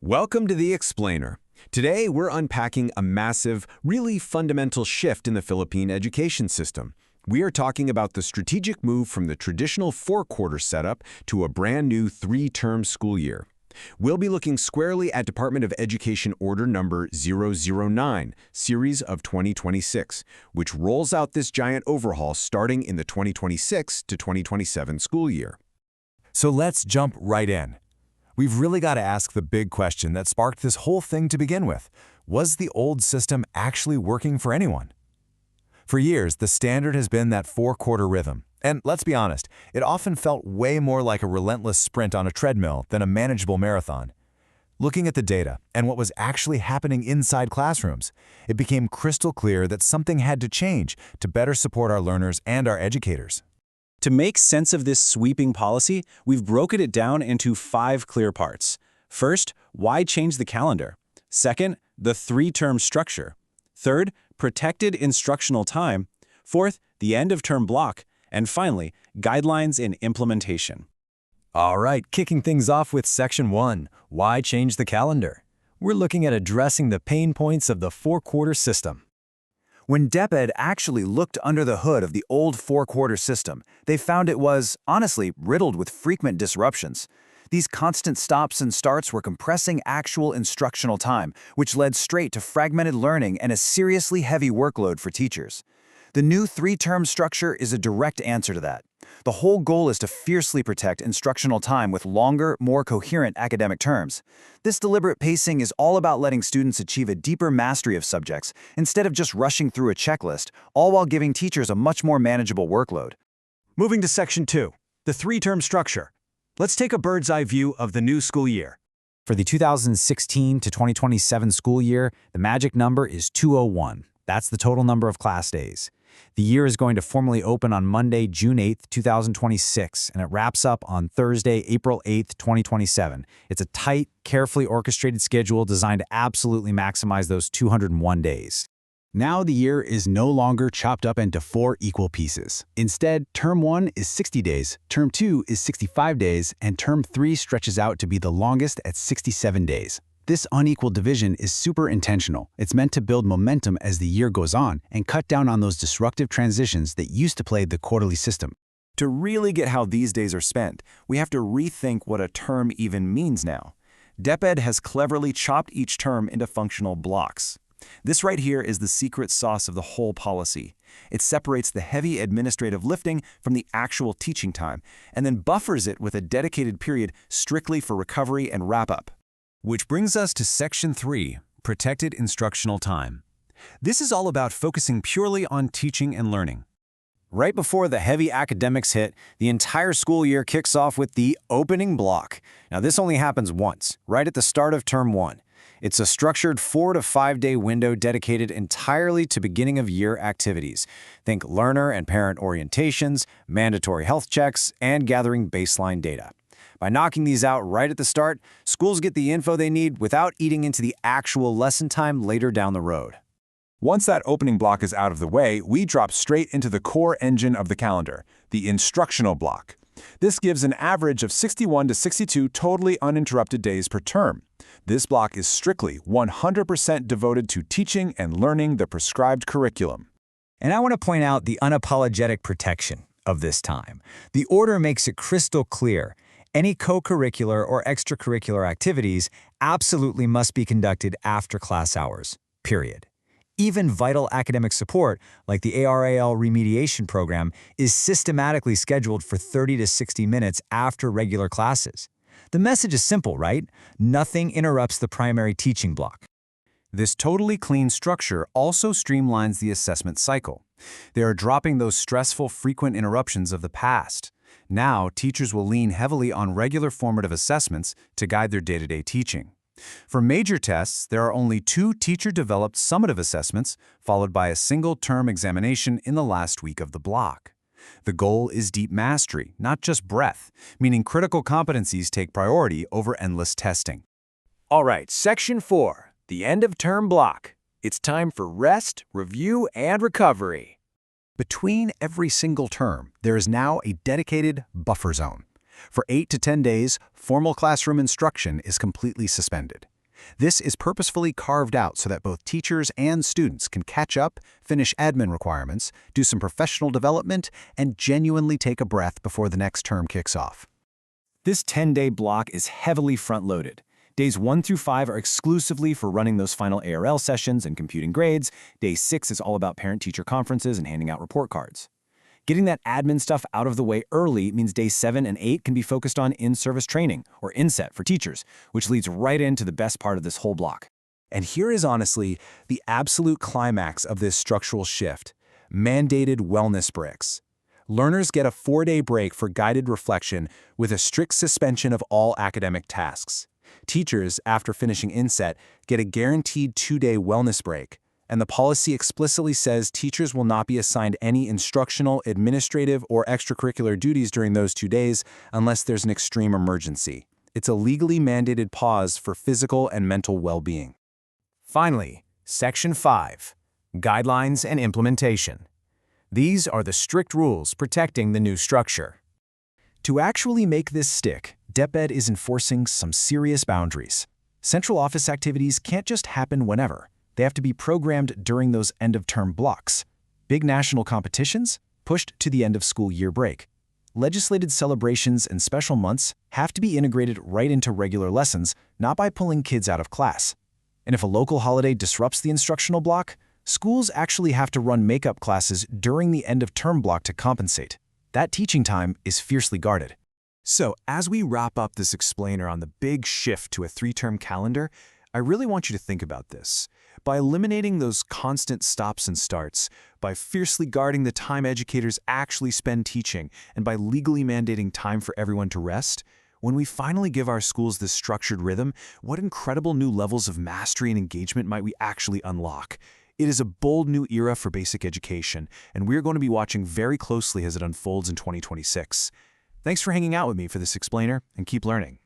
Welcome to The Explainer. Today, we're unpacking a massive, really fundamental shift in the Philippine education system. We are talking about the strategic move from the traditional four-quarter setup to a brand new three-term school year. We'll be looking squarely at Department of Education Order No. 009, Series of 2026, which rolls out this giant overhaul starting in the 2026 to 2027 school year. So let's jump right in. We've really got to ask the big question that sparked this whole thing to begin with. Was the old system actually working for anyone? For years, the standard has been that four-quarter rhythm. And let's be honest, it often felt way more like a relentless sprint on a treadmill than a manageable marathon. Looking at the data and what was actually happening inside classrooms, it became crystal clear that something had to change to better support our learners and our educators. To make sense of this sweeping policy, we've broken it down into 5 clear parts. First, why change the calendar? Second, the three-term structure. Third, protected instructional time. Fourth, the end-of-term block. And finally, guidelines in implementation. All right, kicking things off with Section 1, why change the calendar? We're looking at addressing the pain points of the four-quarter system. When DepEd actually looked under the hood of the old four-quarter system, they found it was, honestly, riddled with frequent disruptions. These constant stops and starts were compressing actual instructional time, which led straight to fragmented learning and a seriously heavy workload for teachers. The new three-term structure is a direct answer to that. The whole goal is to fiercely protect instructional time with longer, more coherent academic terms. This deliberate pacing is all about letting students achieve a deeper mastery of subjects instead of just rushing through a checklist, all while giving teachers a much more manageable workload. Moving to Section 2, the three-term structure. Let's take a bird's-eye view of the new school year. For the 2016 to 2027 school year, the magic number is 201. That's the total number of class days. The year is going to formally open on Monday, June 8, 2026, and it wraps up on Thursday, April 8, 2027. It's a tight, carefully orchestrated schedule designed to absolutely maximize those 201 days. Now the year is no longer chopped up into 4 equal pieces. Instead, Term 1 is 60 days, Term 2 is 65 days, and Term 3 stretches out to be the longest at 67 days. This unequal division is super intentional. It's meant to build momentum as the year goes on and cut down on those disruptive transitions that used to plague the quarterly system. To really get how these days are spent, we have to rethink what a term even means now. DepEd has cleverly chopped each term into functional blocks. This right here is the secret sauce of the whole policy. It separates the heavy administrative lifting from the actual teaching time, and then buffers it with a dedicated period strictly for recovery and wrap-up. Which brings us to Section 3, protected instructional time. This is all about focusing purely on teaching and learning. Right before the heavy academics hit, the entire school year kicks off with the opening block. Now, this only happens once, right at the start of Term 1. It's a structured 4 to 5 day window dedicated entirely to beginning of year activities. Think learner and parent orientations, mandatory health checks, and gathering baseline data. By knocking these out right at the start, schools get the info they need without eating into the actual lesson time later down the road. Once that opening block is out of the way, we drop straight into the core engine of the calendar, the instructional block. This gives an average of 61 to 62 totally uninterrupted days per term. This block is strictly 100% devoted to teaching and learning the prescribed curriculum. And I want to point out the unapologetic protection of this time. The order makes it crystal clear. Any co-curricular or extracurricular activities absolutely must be conducted after class hours, period. Even vital academic support, like the ARAL remediation program, is systematically scheduled for 30 to 60 minutes after regular classes. The message is simple, right? Nothing interrupts the primary teaching block. This totally clean structure also streamlines the assessment cycle. They are dropping those stressful, frequent interruptions of the past. Now, teachers will lean heavily on regular formative assessments to guide their day-to-day teaching. For major tests, there are only 2 teacher-developed summative assessments, followed by a single term examination in the last week of the block. The goal is deep mastery, not just breadth, meaning critical competencies take priority over endless testing. All right, Section 4, the end-of-term block. It's time for rest, review, and recovery. Between every single term, there is now a dedicated buffer zone. For 8 to 10 days, formal classroom instruction is completely suspended. This is purposefully carved out so that both teachers and students can catch up, finish admin requirements, do some professional development, and genuinely take a breath before the next term kicks off. This 10-day block is heavily front-loaded. Days 1 through 5 are exclusively for running those final ARL sessions and computing grades. Day 6 is all about parent-teacher conferences and handing out report cards. Getting that admin stuff out of the way early means days 7 and 8 can be focused on in-service training, or INSET for teachers, which leads right into the best part of this whole block. And here is honestly the absolute climax of this structural shift: mandated wellness breaks. Learners get a 4-day break for guided reflection with a strict suspension of all academic tasks. Teachers, after finishing INSET, get a guaranteed 2-day wellness break. And the policy explicitly says teachers will not be assigned any instructional, administrative, or extracurricular duties during those 2 days unless there's an extreme emergency. It's a legally mandated pause for physical and mental well-being. Finally, Section 5, Guidelines and Implementation. These are the strict rules protecting the new structure. To actually make this stick, DepEd is enforcing some serious boundaries. Central office activities can't just happen whenever. They have to be programmed during those end-of-term blocks. Big national competitions? Pushed to the end-of-school year break. Legislated celebrations and special months have to be integrated right into regular lessons, not by pulling kids out of class. And if a local holiday disrupts the instructional block, schools actually have to run makeup classes during the end-of-term block to compensate. That teaching time is fiercely guarded. So, as we wrap up this explainer on the big shift to a 3-term calendar, I really want you to think about this. By eliminating those constant stops and starts, by fiercely guarding the time educators actually spend teaching, and by legally mandating time for everyone to rest, when we finally give our schools this structured rhythm, what incredible new levels of mastery and engagement might we actually unlock? It is a bold new era for basic education, and we're going to be watching very closely as it unfolds in 2026. Thanks for hanging out with me for this explainer, and keep learning.